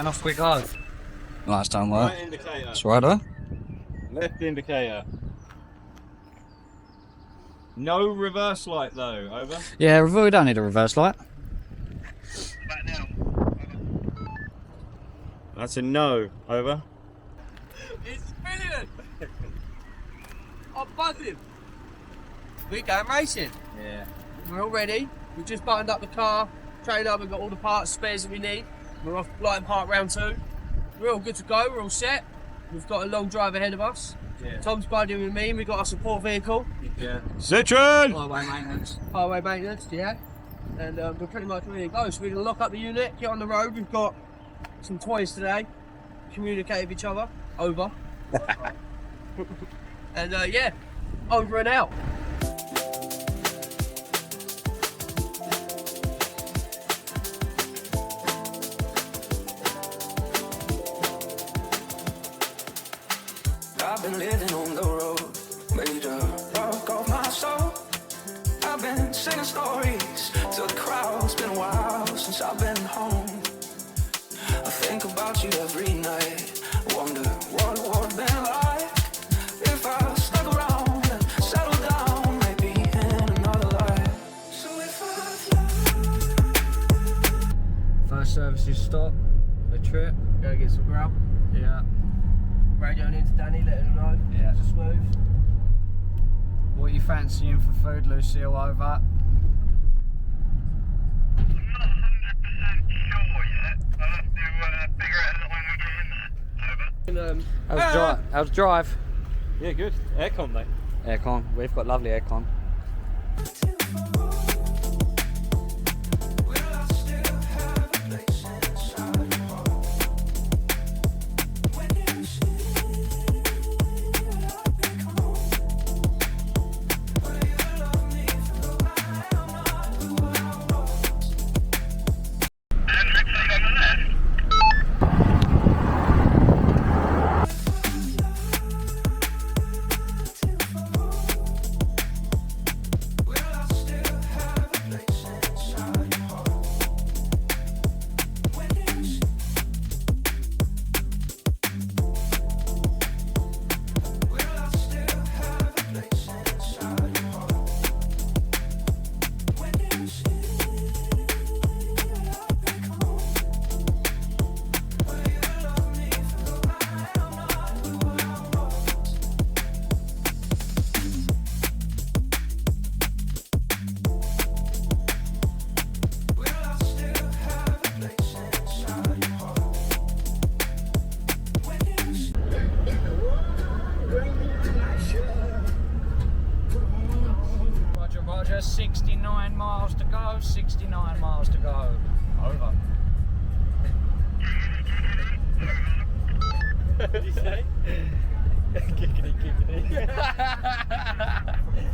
off we go. Lights don't work. Right indicator. That's right, huh? Left indicator. No reverse light though, over. Yeah, we don't need a reverse light. Back now. That's a no, over. It's brilliant! I'm buzzing. We're going racing. Yeah. We're all ready. We've just buttoned up the car, trained up, we've got all the parts, spares that we need. We're off Blyton Park round 2. We're all good to go, we're all set. We've got a long drive ahead of us. Yeah. Tom's buddying with me, we've got our support vehicle. Yeah. Citron! Highway maintenance. Highway maintenance, yeah. And we're pretty much ready to go. So we're going to lock up the unit, get on the road. We've got some toys today. Communicate with each other. Over. And yeah, over and out. I've been living on the road, made a rock of my soul. I've been singing stories to the crowd. It's been a while since I've been home. I think about you every night. Wonder what it would have been like if I stuck around and settled down, maybe in another life. So if I fly. First service is stop. A trip. Go get some grub. Yeah. Radioing into Danny, letting him know. Yeah. It's smooth. What are you fancying for food, Lucille, over? I'm not 100% sure yet. I'll have to figure it out when we get in there. Over. How's drive? Yeah, good. Aircon, mate. Aircon. We've got lovely aircon. Will I still have a place inside your heart? When you see I've been home, will you love me for I am not who I was? And next thing on the left. Will I still have a place inside your heart? When you see will I still have a place inside your heart? When you see I've been home, will you love me for I am not who I was? Will I still have a place inside your heart? When you see Roger, Roger. 69 miles to go. 69 miles to go. Over. What did you say? Giggity, giggity.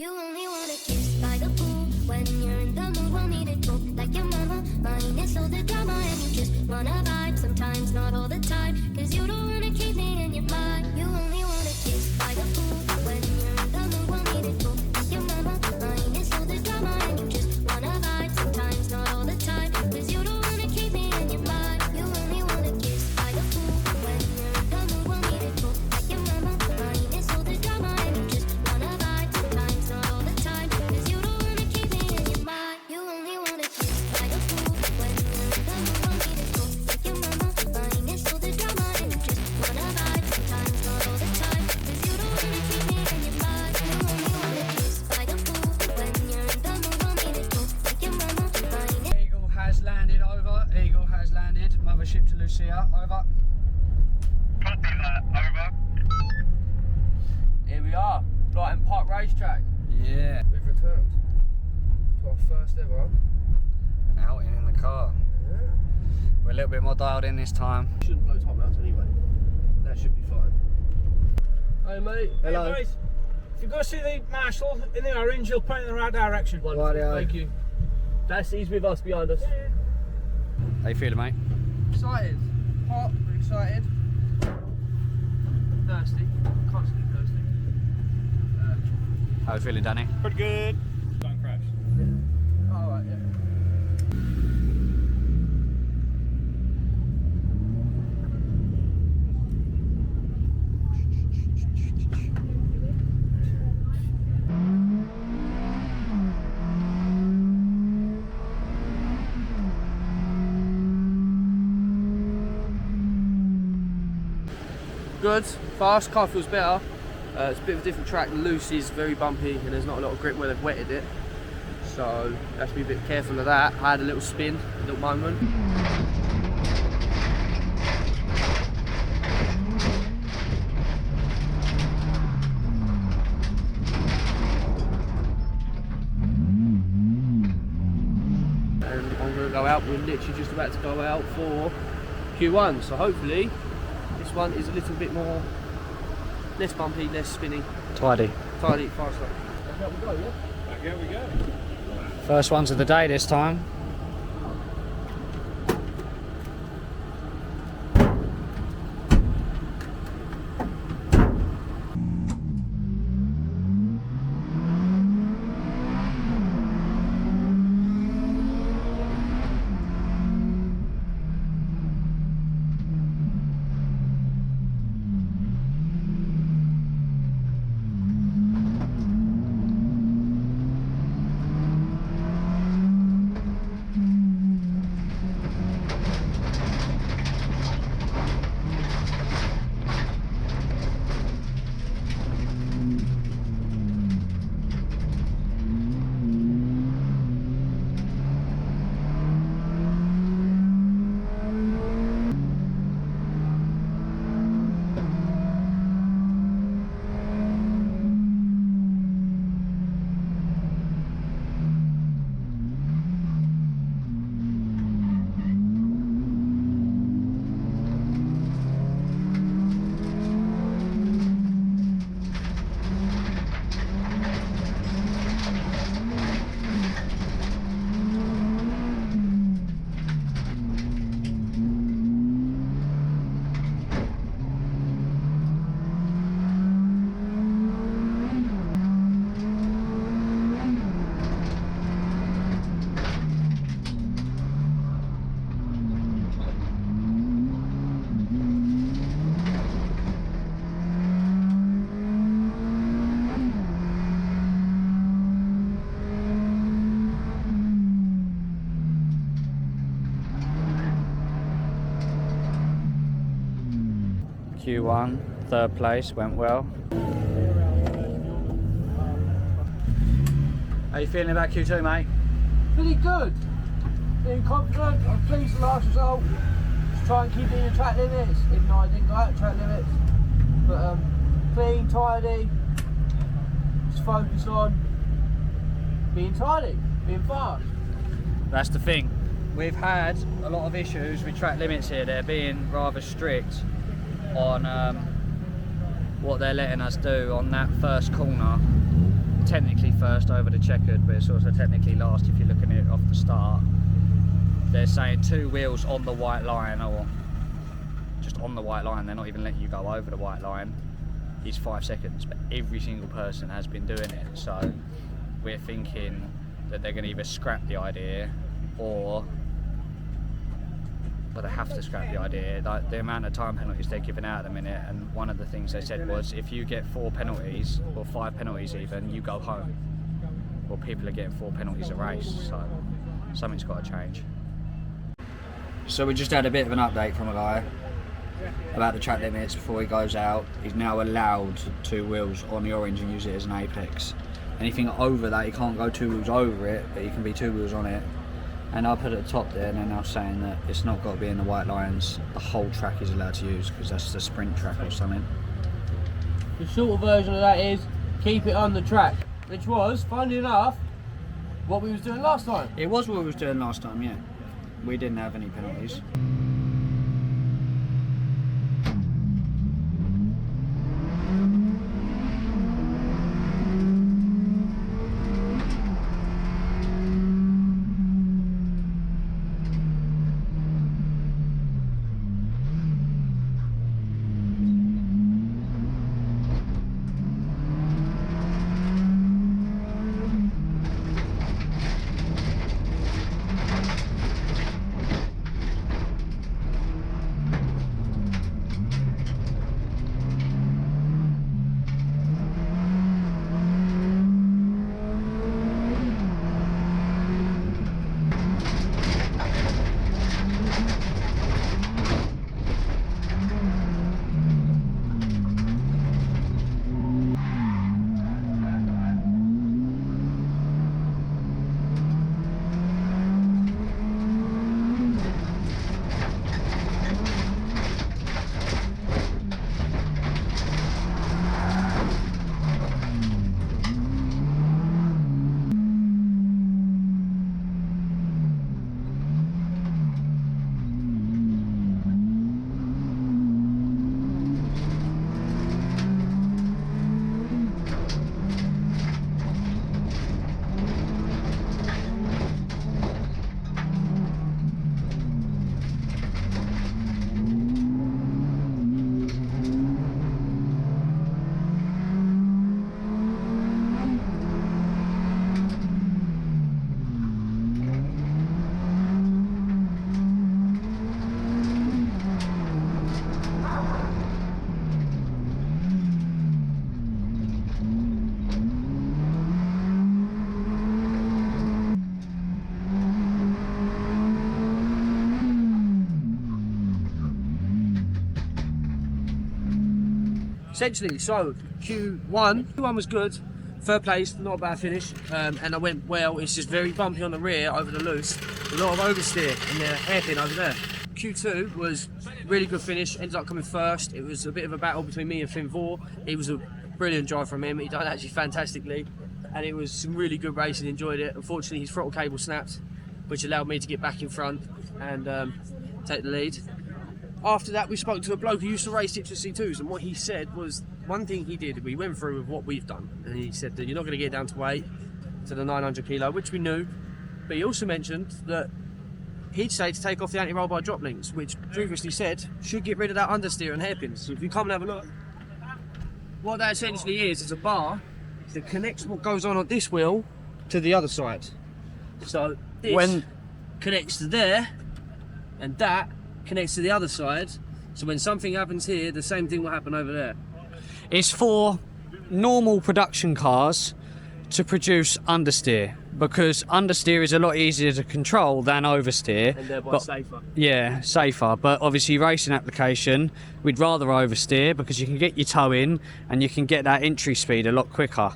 You only wanna kiss by the pool when you're in the mood. Want me to talk like your mama, minus all the drama, and you just wanna vibe. Sometimes, not all the time, 'cause you don't wanna keep me in your mind. You only wanna kiss by the pool when you're in the mood. Want me to talk like your mama, minus all the drama, and you just wanna vibe. Sometimes, not all the time, 'cause you don't wanna keep me in your mind. You only wanna kiss by the pool when you're in the mood. Want me to talk like your mama, minus all the drama, and you just wanna vibe. Sometimes, not all the time, 'cause you don't wanna keep me in your mind. You only wanna kiss by the pool when you're in the mood. Want me to talk like your mama, minus all the drama, and you just wanna vibe. Sometimes, not all the time, 'cause you don't wanna keep me in your mind. You only wanna kiss by the pool when you're in the mood. Want me to talk like your mama, minus. Eagle has landed, over. Eagle has landed. Mothership to Lucia, over. Copy that. Over. Here we are, Blyton Park racetrack. Yeah. We've returned to our first ever. Outing in the car. We're a little bit more dialed in this time. Shouldn't blow top mounts anyway. That should be fine. Hey mate. Hello. Hey guys, if you go see the marshal in the orange, he'll point in the right direction. Wonderful. Rightio. Thank you. He's with us behind us. How you feeling, mate? Excited. Hot, but excited. Thirsty. Constantly thirsty. How you feeling, Danny? Pretty good. Don't crash. Alright, yeah. good, fast, car feels better. It's a bit of a different track, loose is very bumpy and there's not a lot of grip where they've wetted it. So you have to be a bit careful of that. I had a little spin, a little moment. And I'm going to go out, we're literally just about to go out for Q1. So hopefully this one is a little bit more, less bumpy, less spinny. Tidy. Tidy, faster. There we go, yeah? Back here we go. First ones of the day this time. Q1, third place, went well. How you feeling about Q2, mate? Pretty good. Feeling confident. I'm pleased with the last result. Just try and keep it in the track limits, even though I didn't go out the track limits. But clean, tidy. Just focus on being tidy, being fast. That's the thing. We've had a lot of issues with track limits here. They're being rather strict on what they're letting us do on that first corner. Technically first over the checkered, but it's also technically last if you're looking at it off the start. They're saying 2 wheels on the white line, or just on the white line. They're not even letting you go over the white line. It's 5 seconds, but every single person has been doing it. So we're thinking that they're going to either scrap the idea or but they have to scrap the idea. Like the amount of time penalties they're giving out at the minute, and one of the things they said was if you get 4 penalties or 5 penalties even, you go home. Well, people are getting 4 penalties a race, so something's got to change. So we just had a bit of an update from a guy about the track limits before he goes out. He's now allowed 2 wheels on the orange and use it as an apex. Anything over that, you can't go 2 wheels over it, but you can be 2 wheels on it. And I put it at the top there, and they're now saying that it's not got to be in the white lines. The whole track is allowed to use because that's the sprint track or something. The shorter version of that is keep it on the track, which was, funnily enough, what we was doing last time. It was what we was doing last time, yeah. We didn't have any penalties. essentially, so Q1 was good. Third place, not a bad finish, and I went well. It's just very bumpy on the rear over the loose. A lot of oversteer and the hairpin over there. Q2 was really good finish, ended up coming first. It was a bit of a battle between me and Finn Vore. It was a brilliant drive from him. He done actually fantastically, and it was some really good racing. Enjoyed it. Unfortunately, his throttle cable snapped, which allowed me to get back in front and take the lead. After that, we spoke to a bloke who used to race Citrus C2s, and what he said was, one thing he did, we went through with what we've done, and he said that you're not going to get down to weight, to the 900 kilo, which we knew, but he also mentioned that he'd say to take off the anti-roll bar drop links, which previously said should get rid of that understeer and hairpins. So if you come and have a look, what that essentially is a bar that connects what goes on this wheel to the other side. So this connects to there, and that connects to the other side. So when something happens here, the same thing will happen over there. It's for normal production cars to produce understeer, because understeer is a lot easier to control than oversteer. And thereby safer. Yeah, safer. But obviously racing application, we'd rather oversteer because you can get your toe in and you can get that entry speed a lot quicker.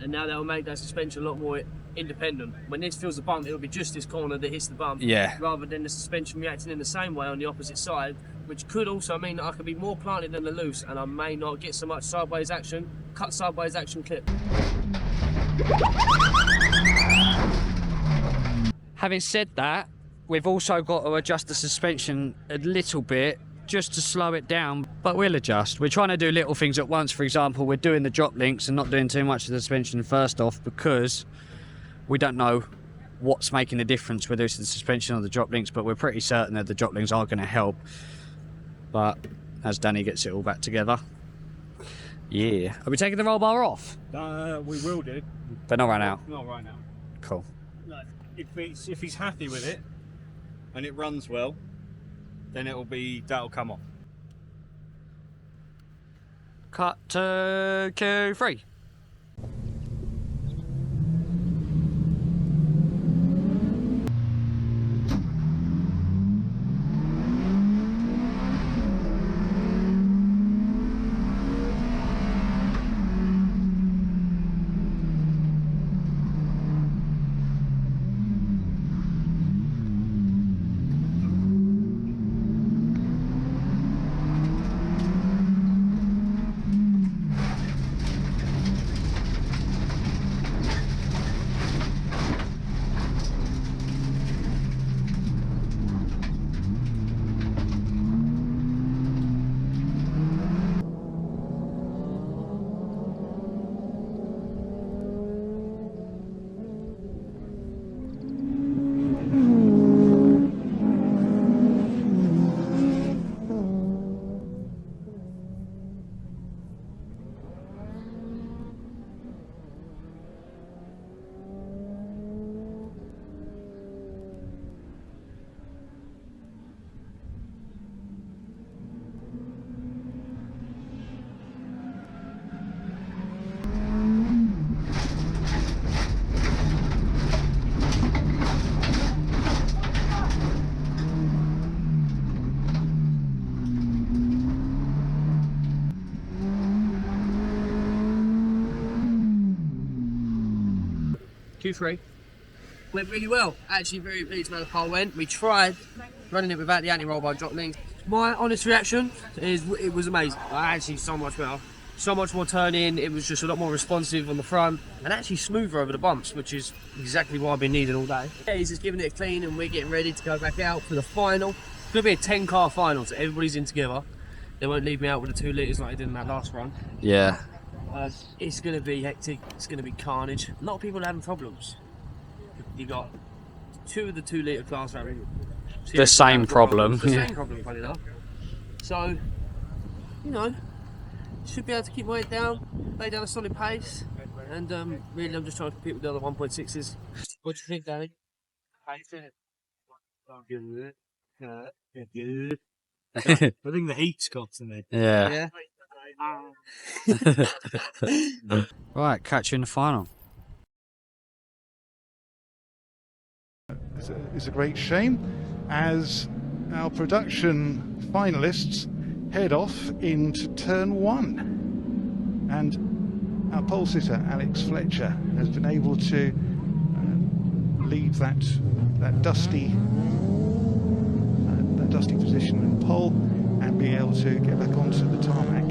And now that'll make that suspension a lot more independent. When this feels the bump, it'll be just this corner that hits the bump, yeah, rather than the suspension reacting in the same way on the opposite side, which could also mean that I could be more planted than the loose, and I may not get so much sideways action, cut sideways action clip. Having said that, we've also got to adjust the suspension a little bit just to slow it down, but we'll adjust. We're trying to do little things at once. For example, we're doing the drop links and not doing too much of the suspension first off, because we don't know what's making the difference, whether it's the suspension or the drop links, but we're pretty certain that the drop links are going to help. But as Danny gets it all back together, yeah. Are we taking the roll bar off? We will do. But not right now. Not right now. Cool. No. If he's happy with it and it runs well, then that'll come off. Cut to Q3. Q3 went really well. Actually very pleased with how the car went. We tried running it without the anti-roll bar drop links. My honest reaction is it was amazing. Actually so much better. So much more turning. It was just a lot more responsive on the front and actually smoother over the bumps, which is exactly what I've been needing all day. Yeah, he's just giving it a clean and we're getting ready to go back out for the final. It's going to be a 10-car final, so everybody's in together. They won't leave me out with the 2 litres like I did in that last run. Yeah. It's going to be hectic, it's going to be carnage. A lot of people are having problems. You got 2 of the 2 litre class having the same problem. The same problem, funny enough. So, you know, should be able to keep my head down, lay down a solid pace, and really I'm just trying to compete with the other 1.6s. What do you think, Danny? How you feeling? Good. Good. I think the heat's got to me. Yeah. Right, catch you in the final. It's a great shame as our production finalists head off into turn 1. and our pole sitter Alex Fletcher has been able to leave that dusty position in pole and be able to get back onto the tarmac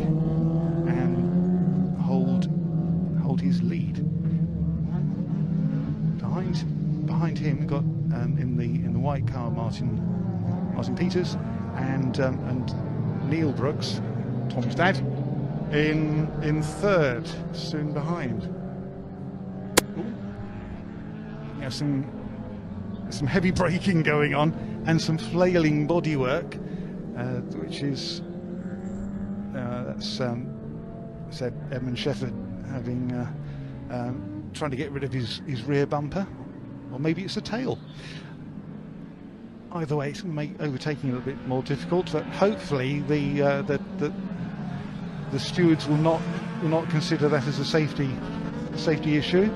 and hold his lead. Behind him we've got in the white car Martin Peters and Neil Brooks, Tom's dad, in third, soon behind. Yeah, some heavy braking going on and some flailing bodywork, which is that's Edmund Shefford having trying to get rid of his rear bumper, or maybe it's a tail. Either way, it's going to make overtaking a little bit more difficult, but hopefully the stewards will not consider that as a safety issue.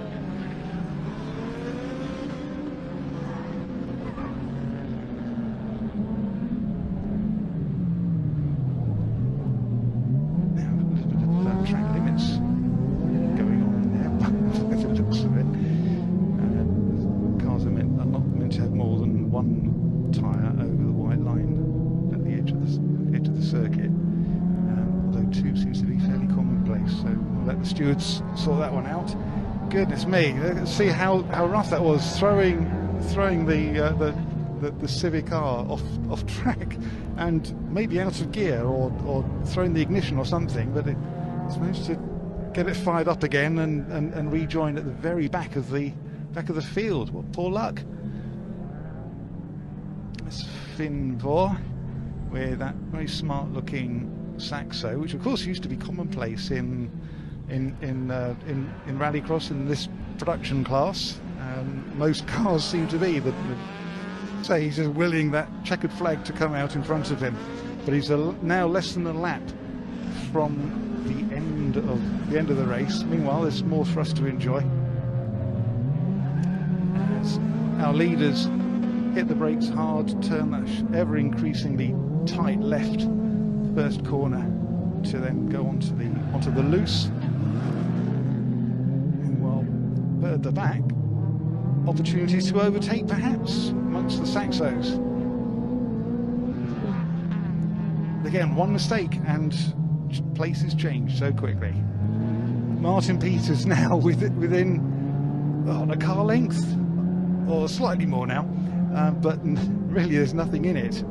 Now a little bit of track limits going on there, by the looks of it. Cars are not meant to have more than one tyre over the white line at the edge of the circuit, although two seems to be fairly commonplace, so we'll let the stewards sort that one out. Goodness me, see how rough that was, throwing the Civic R off track and maybe out of gear or throwing the ignition or something, but it's managed to get it fired up again and rejoin at the very back of the field. What poor luck. It's Finn Vore with that very smart looking Saxo, which of course used to be commonplace in Rallycross in this production class. Most cars seem to be, but say he's just willing that checkered flag to come out in front of him, but he's now less than a lap from the end of the race. Meanwhile, there's more for us to enjoy as our leaders hit the brakes hard, turn that ever increasingly tight left first corner to then go onto the loose. Meanwhile, at the back, opportunities to overtake perhaps amongst the Saxos. Again, one mistake and places change so quickly. Martin Peters now within a car length or slightly more now, but really there's nothing in it,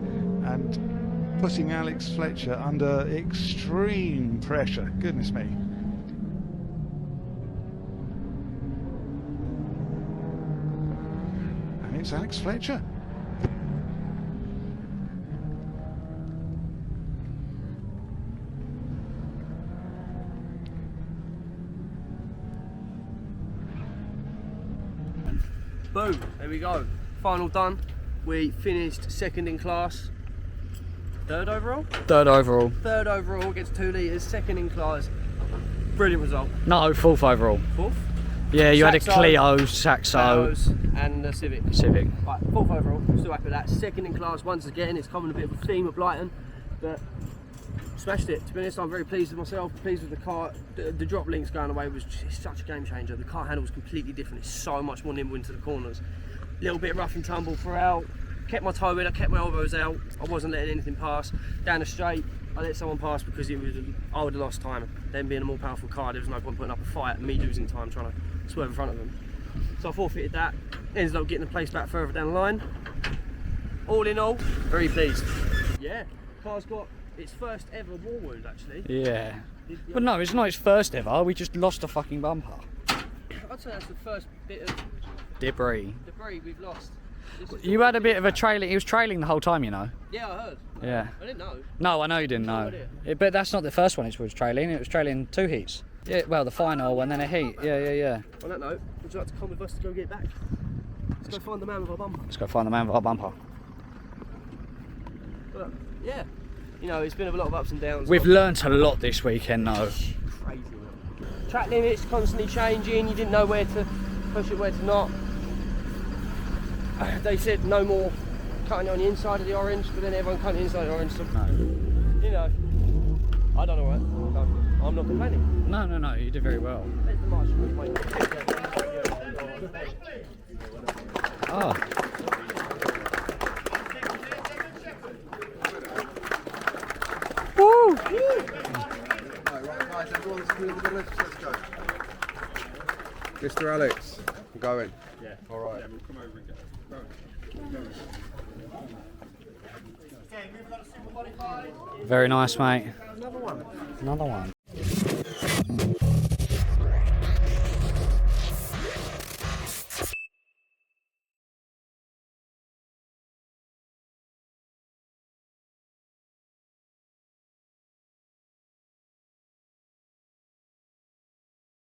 and putting Alex Fletcher under extreme pressure. Goodness me. And it's Alex Fletcher. Boom, there we go. Final done. We finished second in class. Third overall? Third overall. Third overall, gets 2 litres, second in class. Brilliant result. No, fourth overall. Fourth? Yeah, you Saxo, had a Clio, Saxo, and a Civic. Right, fourth overall, still happy with that. Second in class once again. It's common a bit of a theme at Blyton, but smashed it. To be honest, I'm very pleased with myself, pleased with the car. The drop links going away was just such a game changer. The car handle was completely different. It's so much more nimble into the corners. Little bit rough and tumble throughout. Kept my toe in, I kept my elbows out. I wasn't letting anything pass. Down the straight, I let someone pass because I would have lost time. Them being a more powerful car, there was no point putting up a fight and me losing time trying to swerve in front of them. So I forfeited that. Ended up getting the place back further down the line. All in all, very pleased. Yeah, car's got its first ever war wound actually. Yeah. But no, it's not its first ever. We just lost a fucking bumper. I'd say that's the first bit of Debris we've lost. You had a bit of a trailing. He was trailing the whole time, you know. Yeah, I heard. Yeah. I didn't know. No, I know you didn't know. But that's not the first one it was trailing. It was trailing 2 heats. Yeah, well, the final and then a heat. Yeah. On that note, would you like to come with us to go get it back? Let's go find the man with our bumper. Let's go find the man with our bumper. But, yeah. You know, it's been a lot of ups and downs. We've learnt a lot this weekend, though. Crazy. Track limits constantly changing. You didn't know where to push it, where to not. They said no more cutting on the inside of the orange, but then everyone cutting the inside of the orange. So, no. You know, I don't know what. I'm not complaining. No, you did very well. There's the marshal with my Oh. Woo! Right, guys, everyone's through the list. Let's go. Mr. Alex, I'm going. Yeah. All right. Yeah, we'll come over and go. Very nice, mate. Another one. Another one.